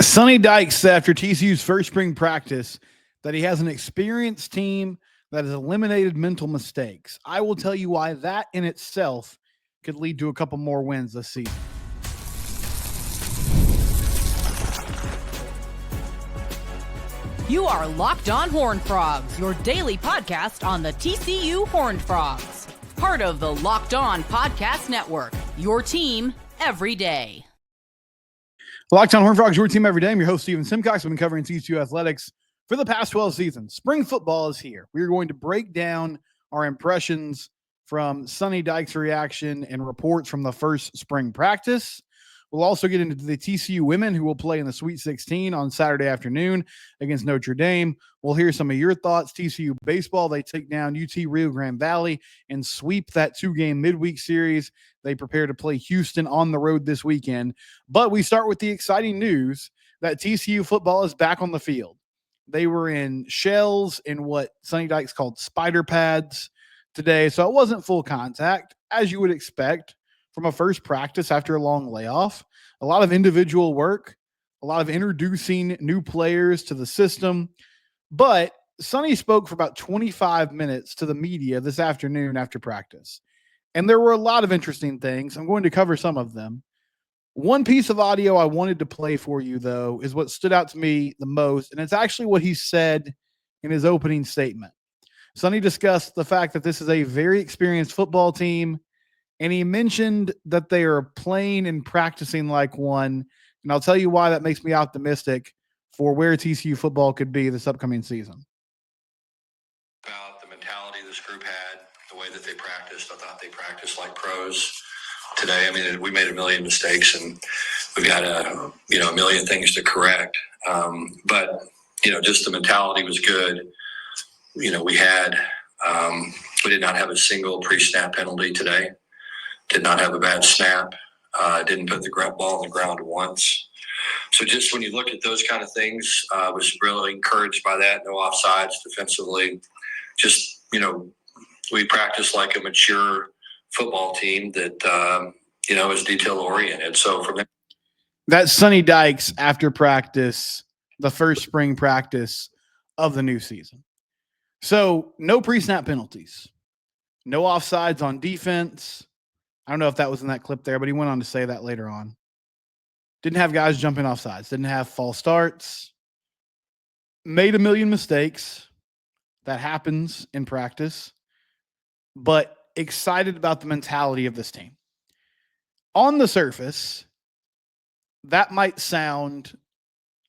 Sonny Dykes said after TCU's first spring practice that he has an experienced team that has eliminated mental mistakes. I will tell you why that in itself could lead to a couple more wins this season. You are Locked On Horned Frogs, your daily podcast on the TCU Horned Frogs. Part of the Locked On Podcast Network, your team every day. Locked On Horned Frogs, your team every day. I'm your host, Steven Simcox. I've been covering TCU athletics for the past 12 seasons. Spring football is here. We are going to break down our impressions from Sonny Dykes' reaction and reports from the first spring practice. We'll also get into the TCU women who will play in the Sweet 16 on Saturday afternoon against Notre Dame. We'll hear some of your thoughts. TCU baseball, they take down UT Rio Grande Valley and sweep that two-game midweek series. They prepare to play Houston on the road this weekend. But we start with the exciting news that TCU football is back on the field. They were in shells in what Sonny Dykes called spider pads today, so it wasn't full contact, as you would expect from a first practice after a long layoff. A lot of individual work, a lot of introducing new players to the system. But Sonny spoke for about 25 minutes to the media this afternoon after practice. And there were a lot of interesting things. I'm going to cover some of them. One piece of audio I wanted to play for you, though, is what stood out to me the most. And it's actually what he said in his opening statement. Sonny discussed the fact that this is a very experienced football team. And he mentioned that they are playing and practicing like one. And I'll tell you why that makes me optimistic for where TCU football could be this upcoming season. About the mentality this group had, the way that they practiced. I thought they practiced like pros today. I mean, we made a million mistakes and we've got a million things to correct. But just the mentality was good. We did not have a single pre-snap penalty today. Did not have a bad snap. Didn't put the ball on the ground once. So just when you look at those kind of things, I was really encouraged by that. No offsides defensively. Just, we practice like a mature football team that, is detail-oriented. So from that's Sonny Dykes after practice, the first spring practice of the new season. So no pre-snap penalties. No offsides on defense. I don't know if that was in that clip there, but he went on to say that later on. Didn't have guys jumping off sides. Didn't have false starts. Made a million mistakes. That happens in practice. But excited about the mentality of this team. On the surface, that might sound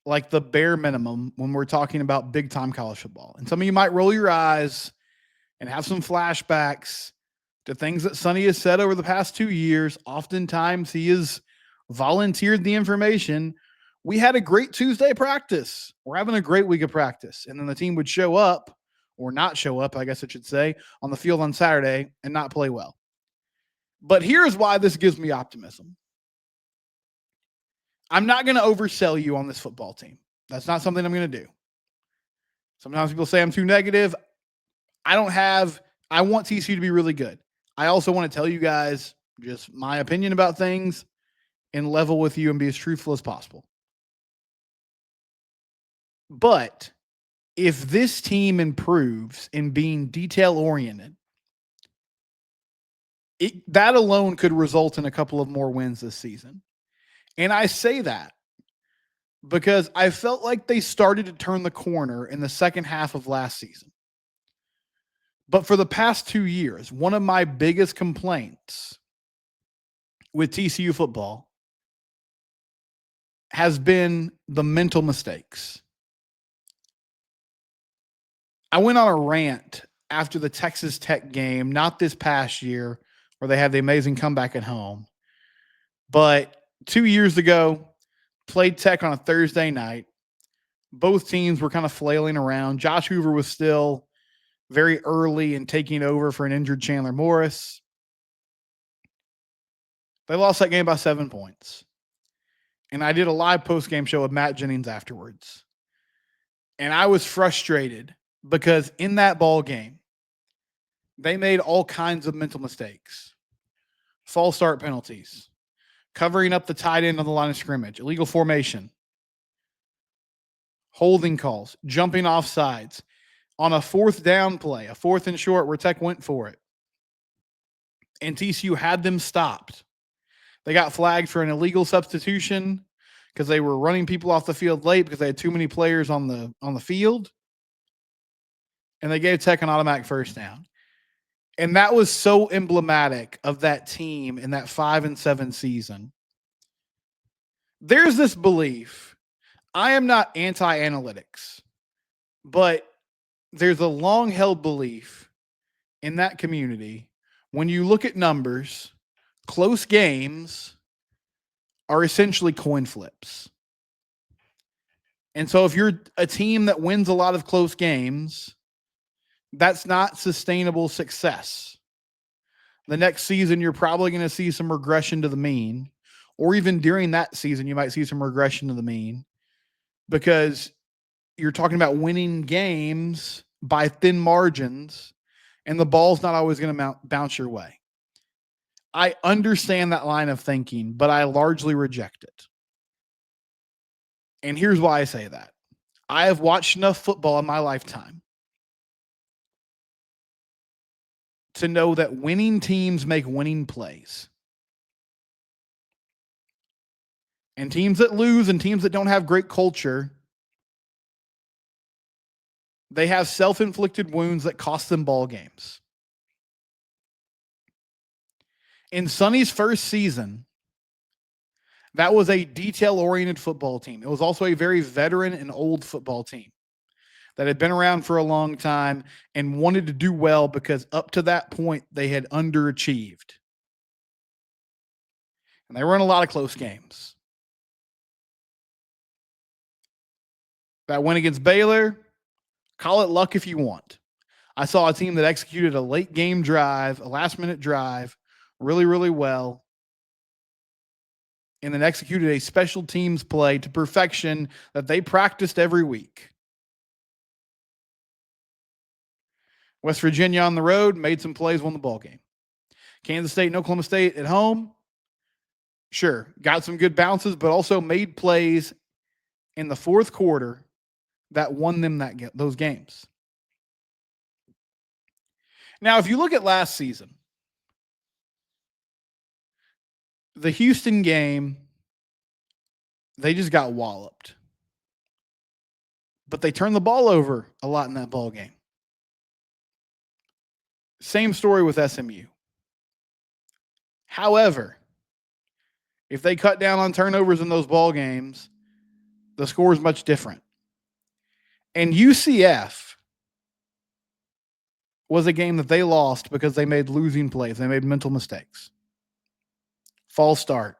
like the bare minimum when we're talking about big-time college football. And some of you might roll your eyes and have some flashbacks to things that Sonny has said over the past 2 years. Oftentimes he has volunteered the information. We had a great Tuesday practice. We're having a great week of practice. And then the team would show up, or not show up, I guess I should say, on the field on Saturday and not play well. But here's why this gives me optimism. I'm not going to oversell you on this football team. That's not something I'm going to do. Sometimes people say I'm too negative. I want TCU to be really good. I also want to tell you guys just my opinion about things and level with you and be as truthful as possible. But if this team improves in being detail-oriented, that alone could result in a couple of more wins this season. And I say that because I felt like they started to turn the corner in the second half of last season. But for the past 2 years, one of my biggest complaints with TCU football has been the mental mistakes. I went on a rant after the Texas Tech game, not this past year where they had the amazing comeback at home, but 2 years ago, played Tech on a Thursday night. Both teams were kind of flailing around. Josh Hoover was still very early in taking over for an injured Chandler Morris. They lost that game by 7 points. And I did a live post-game show with Matt Jennings afterwards. And I was frustrated because in that ball game, they made all kinds of mental mistakes. False start penalties, covering up the tight end on the line of scrimmage, illegal formation, holding calls, jumping off sides on a fourth down play, a fourth and short where Tech went for it. And TCU had them stopped. They got flagged for an illegal substitution because they were running people off the field late because they had too many players on the field. And they gave Tech an automatic first down. And that was so emblematic of that team in that 5-7 season. There's this belief. I am not anti-analytics, but there's a long-held belief in that community. When you look at numbers, close games are essentially coin flips. And so if you're a team that wins a lot of close games, that's not sustainable success. The next season, you're probably going to see some regression to the mean, or even during that season, you might see some regression to the mean because you're talking about winning games by thin margins and the ball's not always going to bounce your way. I understand that line of thinking, but I largely reject it. And here's why I say that. I have watched enough football in my lifetime to know that winning teams make winning plays. And teams that lose and teams that don't have great culture, they have self-inflicted wounds that cost them ball games. In Sonny's first season, that was a detail-oriented football team. It was also a very veteran and old football team that had been around for a long time and wanted to do well because up to that point, they had underachieved. And they were in a lot of close games. That win against Baylor, call it luck if you want. I saw a team that executed a late game drive, a last-minute drive, really, really well, and then executed a special teams play to perfection that they practiced every week. West Virginia on the road made some plays, won the ball game. Kansas State and Oklahoma State at home, sure, got some good bounces, but also made plays in the fourth quarter that won them those games. Now, if you look at last season, the Houston game, they just got walloped. But they turned the ball over a lot in that ball game. Same story with SMU. However, if they cut down on turnovers in those ball games, the score is much different. And UCF was a game that they lost because they made losing plays. They made mental mistakes. False start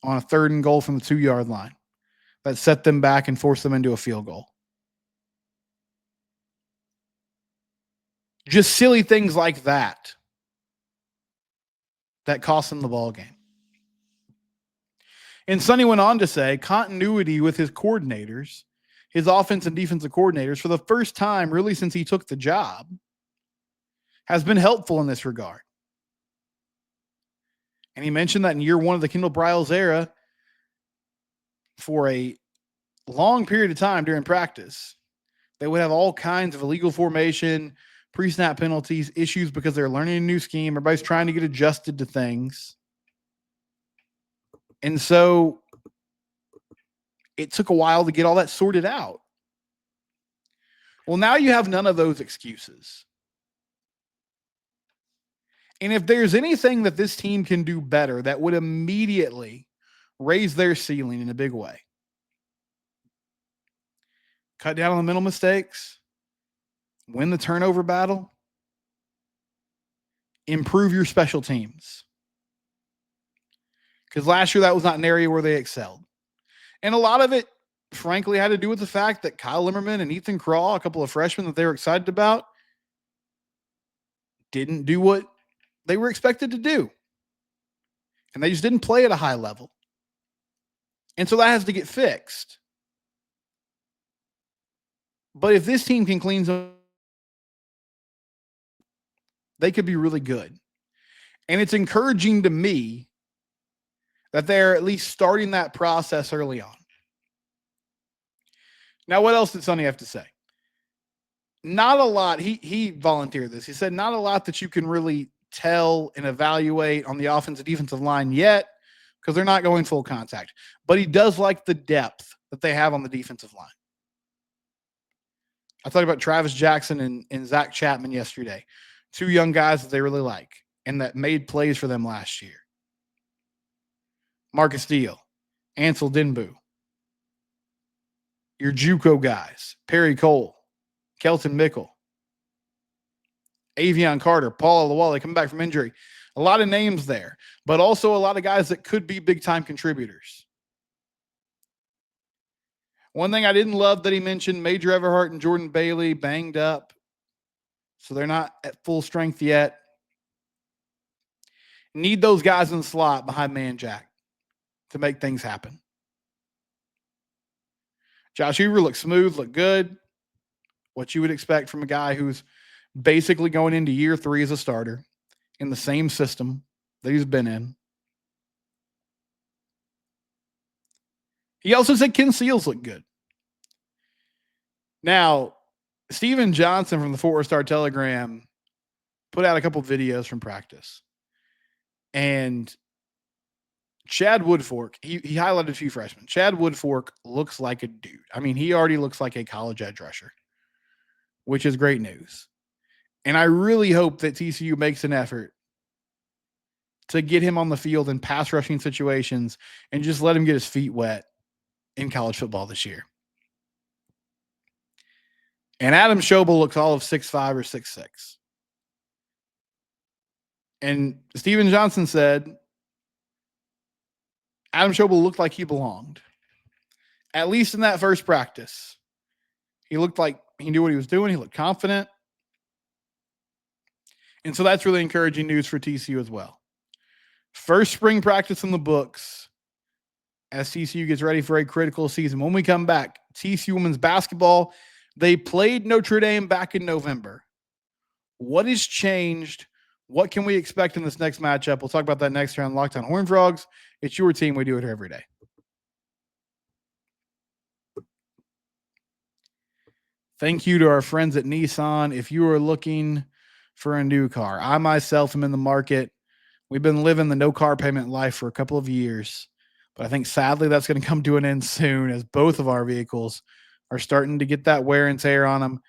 on a 3rd and goal from the 2-yard line that set them back and forced them into a field goal. Just silly things like that cost them the ball game. And Sonny went on to say continuity with his coordinators, his offense and defensive coordinators, for the first time really since he took the job, has been helpful in this regard. And he mentioned that in year one of the Kendall Briles era, for a long period of time during practice, they would have all kinds of illegal formation, pre-snap penalties, issues because they're learning a new scheme. Everybody's trying to get adjusted to things. And so it took a while to get all that sorted out. Well, now you have none of those excuses. And if there's anything that this team can do better that would immediately raise their ceiling in a big way, cut down on the mental mistakes, win the turnover battle, improve your special teams. Because last year that was not an area where they excelled. And a lot of it, frankly, had to do with the fact that Kyle Limmerman and Ethan Craw, a couple of freshmen that they were excited about, didn't do what they were expected to do. And they just didn't play at a high level. And so that has to get fixed. But if this team can clean some, they could be really good. And it's encouraging to me that they're at least starting that process early on. Now, what else did Sonny have to say? Not a lot. He volunteered this. He said not a lot that you can really tell and evaluate on the offensive defensive line yet because they're not going full contact. But he does like the depth that they have on the defensive line. I thought about Travis Jackson and Zach Chapman yesterday. Two young guys that they really like and that made plays for them last year. Marcus Steele, Ansel Denbu, your JUCO guys, Perry Cole, Kelton Mickle, Avion Carter, Paul Alawale coming back from injury. A lot of names there, but also a lot of guys that could be big-time contributors. One thing I didn't love that he mentioned, Major Everhart and Jordan Bailey banged up, so they're not at full strength yet. Need those guys in the slot behind Man Jack to make things happen. Josh Hoover looked smooth, looked good. What you would expect from a guy who's basically going into year 3 as a starter in the same system that he's been in. He also said Ken Seals looked good. Now, Steven Johnson from the Fort Worth Star-Telegram put out a couple videos from practice. And Chad Woodfork, he highlighted a few freshmen. Chad Woodfork looks like a dude. I mean, he already looks like a college edge rusher, which is great news. And I really hope that TCU makes an effort to get him on the field in pass rushing situations and just let him get his feet wet in college football this year. And Adam Schobel looks all of 6'5" or 6'6". And Steven Johnson said Adam Schobel looked like he belonged. At least in that first practice. He looked like he knew what he was doing. He looked confident. And so that's really encouraging news for TCU as well. First spring practice in the books as TCU gets ready for a critical season. When we come back, TCU women's basketball, they played Notre Dame back in November. What has changed? What can we expect in this next matchup? We'll talk about that next round. Locked on Horned Frogs. It's your team. We do it here every day. Thank you to our friends at Nissan. If you are looking for a new car, I myself am in the market. We've been living the no car payment life for a couple of years, but I think sadly that's going to come to an end soon as both of our vehicles are starting to get that wear and tear on them.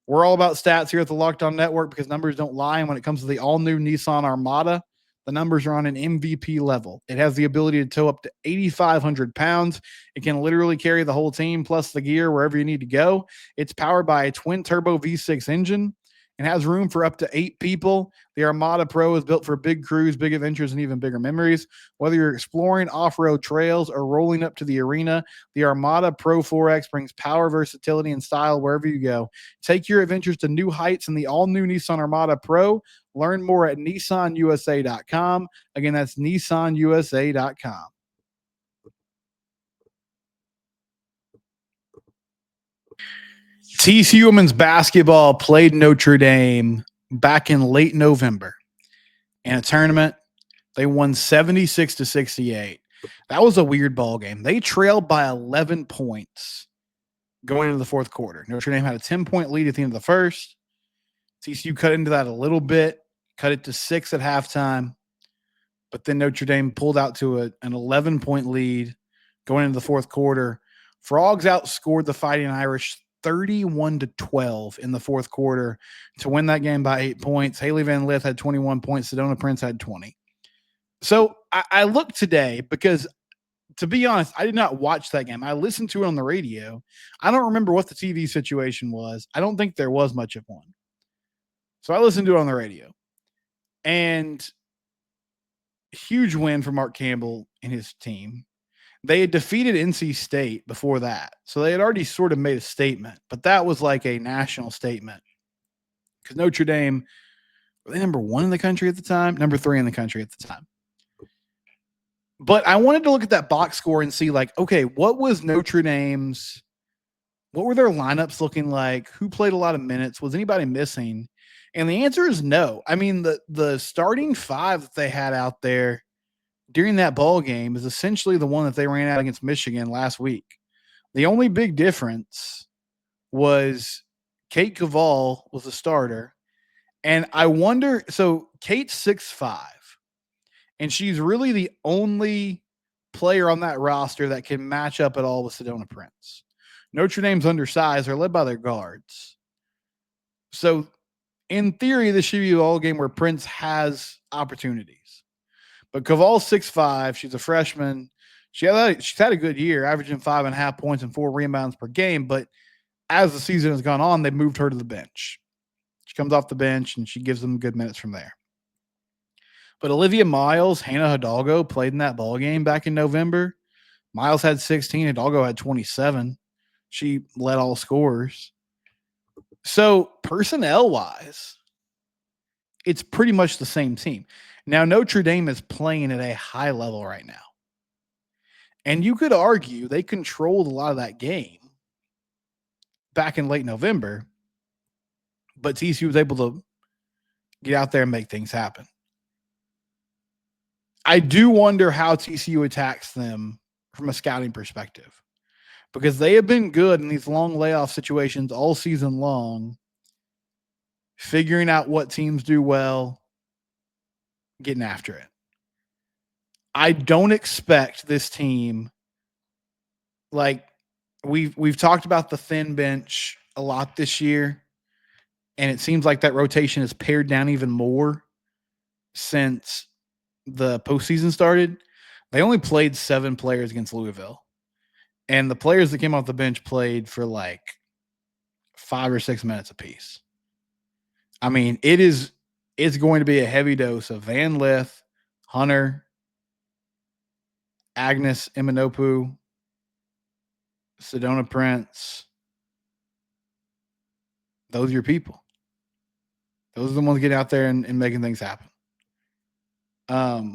We're all about stats here at the Locked On Network because numbers don't lie. And when it comes to the all-new Nissan Armada, the numbers are on an MVP level. It has the ability to tow up to 8,500 pounds. It can literally carry the whole team plus the gear wherever you need to go. It's powered by a twin-turbo V6 engine. It has room for up to 8 people. The Armada Pro is built for big crews, big adventures, and even bigger memories. Whether you're exploring off-road trails or rolling up to the arena, the Armada PRO-4X brings power, versatility, and style wherever you go. Take your adventures to new heights in the all-new Nissan Armada Pro. Learn more at nissanusa.com. Again, that's nissanusa.com. TCU women's basketball played Notre Dame back in late November in a tournament. They won 76-68. That was a weird ball game. They trailed by 11 points going into the fourth quarter. Notre Dame had a 10-point lead at the end of the first. TCU cut into that a little bit, cut it to 6 at halftime. But then Notre Dame pulled out to an 11-point lead going into the fourth quarter. Frogs outscored the Fighting Irish 31-12 in the fourth quarter to win that game by 8 points. Haley Van Lith had 21 points. Sedona Prince had 20. So I looked today because, to be honest, I did not watch that game. I listened to it on the radio. I don't remember what the TV situation was. I don't think there was much of one. So I listened to it on the radio. And huge win for Mark Campbell and his team. They had defeated NC State before that. So they had already sort of made a statement, but that was like a national statement because Notre Dame, were they number 1 in the country at the time? Number 3 in the country at the time. But I wanted to look at that box score and see like, okay, what was Notre Dame's, what were their lineups looking like? Who played a lot of minutes? Was anybody missing? And the answer is no. I mean, the starting 5 that they had out there during that ball game is essentially the one that they ran out against Michigan last week. The only big difference was Kate Cavall was a starter. And I wonder, so Kate's 6'5", and she's really the only player on that roster that can match up at all with Sedona Prince. Notre Dame's undersized. They're led by their guards. So in theory, this should be a all game where Prince has opportunities. But Cavall's 6'5", she's a freshman. She's had a good year, averaging 5.5 points and 4 rebounds per game. But as the season has gone on, they moved her to the bench. She comes off the bench and she gives them good minutes from there. But Olivia Miles, Hannah Hidalgo played in that ball game back in November. Miles had 16, Hidalgo had 27. She led all scorers. So personnel-wise, it's pretty much the same team. Now, Notre Dame is playing at a high level right now. And you could argue they controlled a lot of that game back in late November, but TCU was able to get out there and make things happen. I do wonder how TCU attacks them from a scouting perspective, because they have been good in these long layoff situations all season long, figuring out what teams do well, getting after it. I don't expect this team, like we've talked about the thin bench a lot this year, and it seems like that rotation is pared down even more since the postseason started. They only played 7 players against Louisville, and the players that came off the bench played for like 5 or 6 minutes apiece. I mean, it's going to be a heavy dose of Van Lith, Hunter, Agnes Imanopu, Sedona Prince. Those are your people. Those are the ones getting out there and making things happen. They're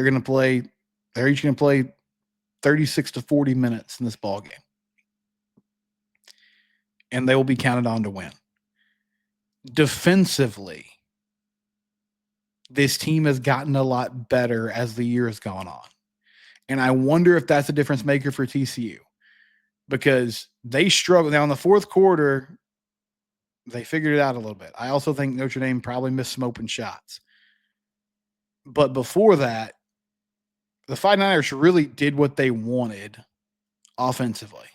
each going to play 36 to 40 minutes in this ball game. And they will be counted on to win. Defensively, this team has gotten a lot better as the year has gone on. And I wonder if that's a difference maker for TCU, because they struggled. Now in the fourth quarter, they figured it out a little bit. I also think Notre Dame probably missed some open shots. But before that, the Fighting Irish really did what they wanted offensively.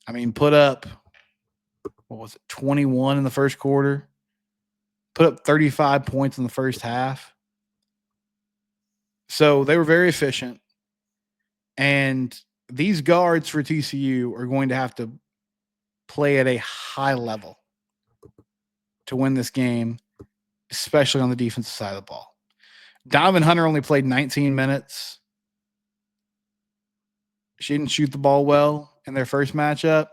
I mean, put up, 21 in the first quarter, put up 35 points in the first half. So they were very efficient. And these guards for TCU are going to have to play at a high level to win this game, especially on the defensive side of the ball. Donovan Hunter only played 19 minutes. She didn't shoot the ball well in their first matchup.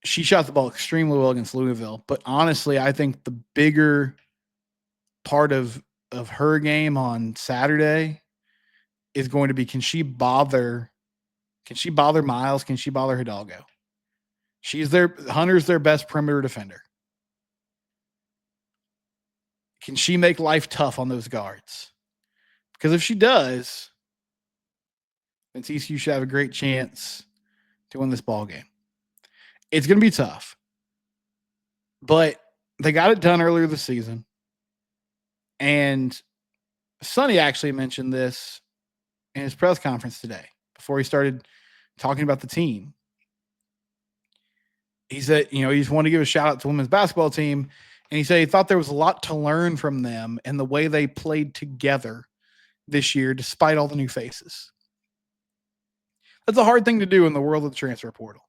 She shot the ball extremely well against Louisville. But honestly, I think the bigger part of her game on Saturday is going to be, can she bother Miles? Can she bother Hidalgo? Hunter's their best perimeter defender. Can she make life tough on those guards? Because if she does, then TCU should have a great chance to win this ball game. It's going to be tough, but they got it done earlier this season. And Sonny actually mentioned this in his press conference today before he started talking about the team. He said, he just wanted to give a shout out to the women's basketball team. And he said he thought there was a lot to learn from them and the way they played together this year, despite all the new faces. That's a hard thing to do in the world of the transfer portal.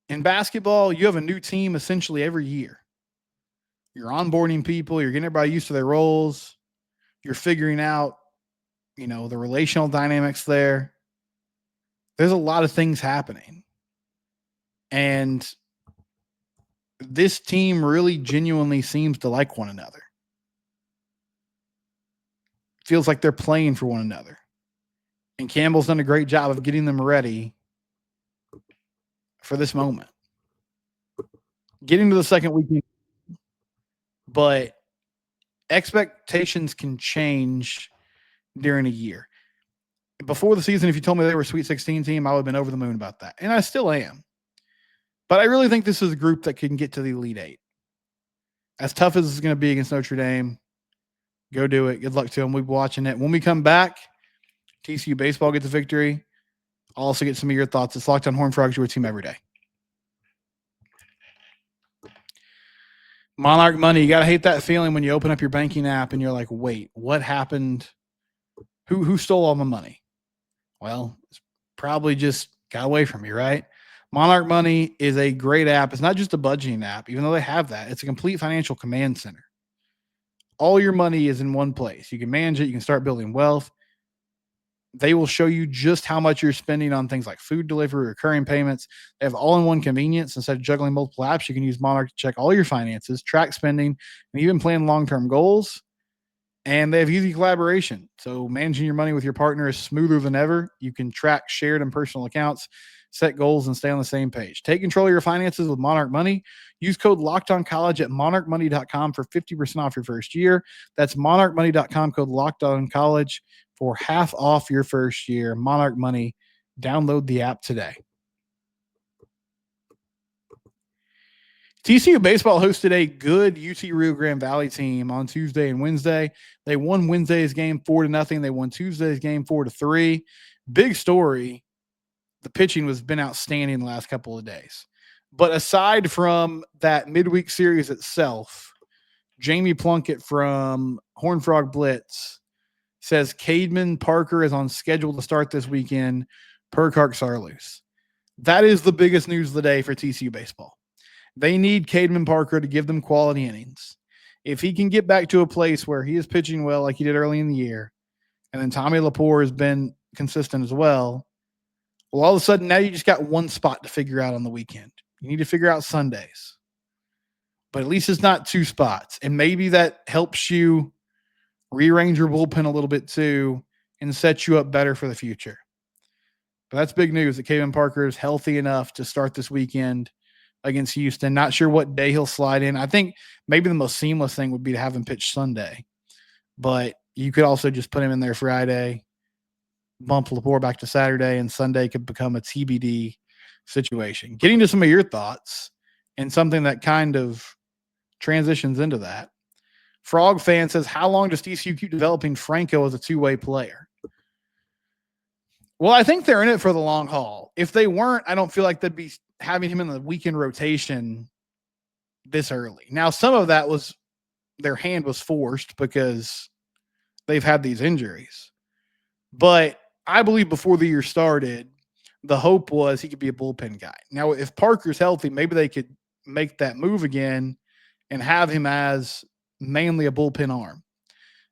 In basketball, you have a new team essentially every year. You're onboarding people. You're getting everybody used to their roles. You're figuring out, the relational dynamics there. There's a lot of things happening. And this team really genuinely seems to like one another. Feels like they're playing for one another. And Campbell's done a great job of getting them ready for this moment. Getting to the second weekend, but expectations can change during a year. before the season, if you told me they were a Sweet 16 team, I would have been over the moon about that. And I still am. But I really think this is a group that can get to the Elite Eight. As tough as it's going to be against Notre Dame, go do it. Good luck to them. We'll be watching it. When we come back, TCU baseball gets a victory. I'll also get some of your thoughts. It's Locked on Horned Frogs, your team every day. Monarch Money. You got to hate that feeling when you open up your banking app and you're like, wait, what happened? Who stole all my money? Well, it's probably just got away from you, right? Monarch Money is a great app. It's not just a budgeting app, even though they have that. It's a complete financial command center. All your money is in one place. You can manage it. You can start building wealth. They will show you just how much you're spending on things like food delivery, recurring payments. They have all-in-one convenience. Instead of juggling multiple apps, you can use Monarch to check all your finances, track spending, and even plan long-term goals. And they have easy collaboration. So managing your money with your partner is smoother than ever. You can track shared and personal accounts, set goals, and stay on the same page. Take control of your finances with Monarch Money. Use code LOCKEDONCollege at monarchmoney.com for 50% off your first year. That's monarchmoney.com, code LOCKEDONCollege for half off your first year. Monarch Money. Download the app today. TCU baseball hosted a good UT Rio Grande Valley team on Tuesday and Wednesday. They won Wednesday's game 4-0. They won Tuesday's game 4-3. Big story. The pitching has been outstanding the last couple of days. But aside from that midweek series itself, Jamie Plunkett from Horned Frog Blitz says Cademan Parker is on schedule to start this weekend per Clark Sarloos. That is the biggest news of the day for TCU baseball. They need Cademan Parker to give them quality innings. If he can get back to a place where he is pitching well like he did early in the year, and then Tommy Lepore has been consistent as well, well, all of a sudden now you just got one spot to figure out on the weekend. You need to figure out Sundays. But at least it's not two spots. And maybe that helps you rearrange your bullpen a little bit too and set you up better for the future. But that's big news that Cademan Parker is healthy enough to start this weekend against Houston. Not sure what day he'll slide in. I think maybe the most seamless thing would be to have him pitch Sunday. But you could also just put him in there Friday, bump Lepore back to Saturday, and Sunday could become a TBD situation. Getting to some of your thoughts and something that kind of transitions into that. Frog fan says, how long does TCU keep developing Franco as a two-way player? Well, I think they're in it for the long haul. If they weren't, I don't feel like they'd be having him in the weekend rotation this early. Now, some of that was their hand was forced because they've had these injuries. But I believe before the year started, the hope was he could be a bullpen guy. Now, if Parker's healthy, maybe they could make that move again and have him as mainly a bullpen arm.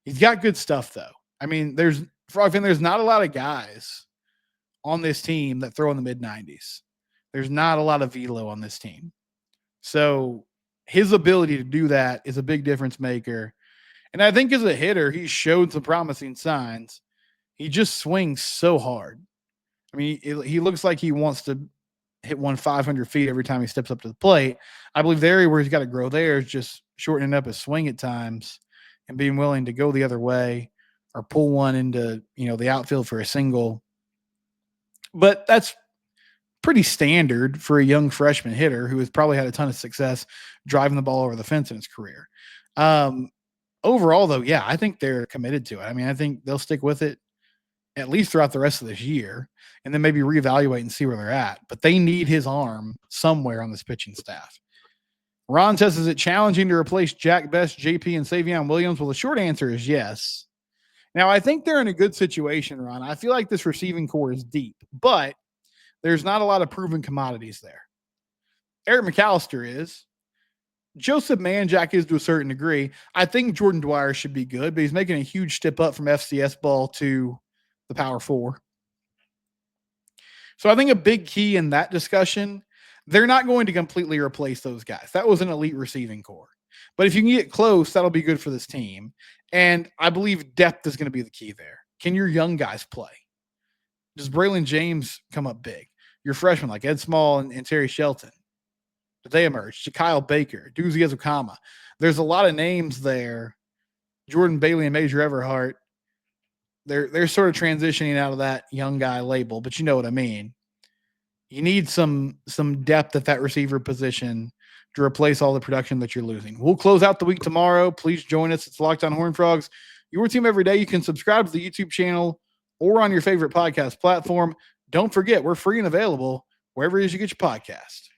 He's got good stuff, though. I mean, there's not a lot of guys on this team that throw in the mid-90s. There's not a lot of velo on this team. So his ability to do that is a big difference maker. And I think as a hitter, he showed some promising signs. He just swings so hard. I mean, he looks like he wants to hit 500 feet every time he steps up to the plate. I believe the area where he's got to grow there is just shortening up his swing at times and being willing to go the other way or pull one into, the outfield for a single. But that's pretty standard for a young freshman hitter who has probably had a ton of success driving the ball over the fence in his career. Overall, though, yeah, I think they're committed to it. I mean, I think they'll stick with it at least throughout the rest of this year and then maybe reevaluate and see where they're at. But they need his arm somewhere on this pitching staff. Ron says, is it challenging to replace Jack Best, JP, and Savion Williams? Well, the short answer is yes. Now, I think they're in a good situation, Ron. I feel like this receiving core is deep, but there's not a lot of proven commodities there. Eric McAllister is. Joseph Manjack is to a certain degree. I think Jordan Dwyer should be good, but he's making a huge step up from FCS ball to the Power 4. So I think a big key in that discussion, they're not going to completely replace those guys. That was an elite receiving core. But if you can get close, that'll be good for this team. And I believe depth is going to be the key there. Can your young guys play? Does Braylon James come up big? Your freshmen like Ed Small and Terry Shelton, do they emerge? Kyle Baker, Doozy Ezukama. There's a lot of names there. Jordan Bailey and Major Everhart. they're sort of transitioning out of that young guy label, but you know what I mean. You need some depth at that receiver position to replace all the production that you're losing. We'll close out the week tomorrow. Please join us. It's Locked On Horned Frogs, your team every day. You can subscribe to the YouTube channel or on your favorite podcast platform. Don't forget, we're free and available wherever it is you get your podcast.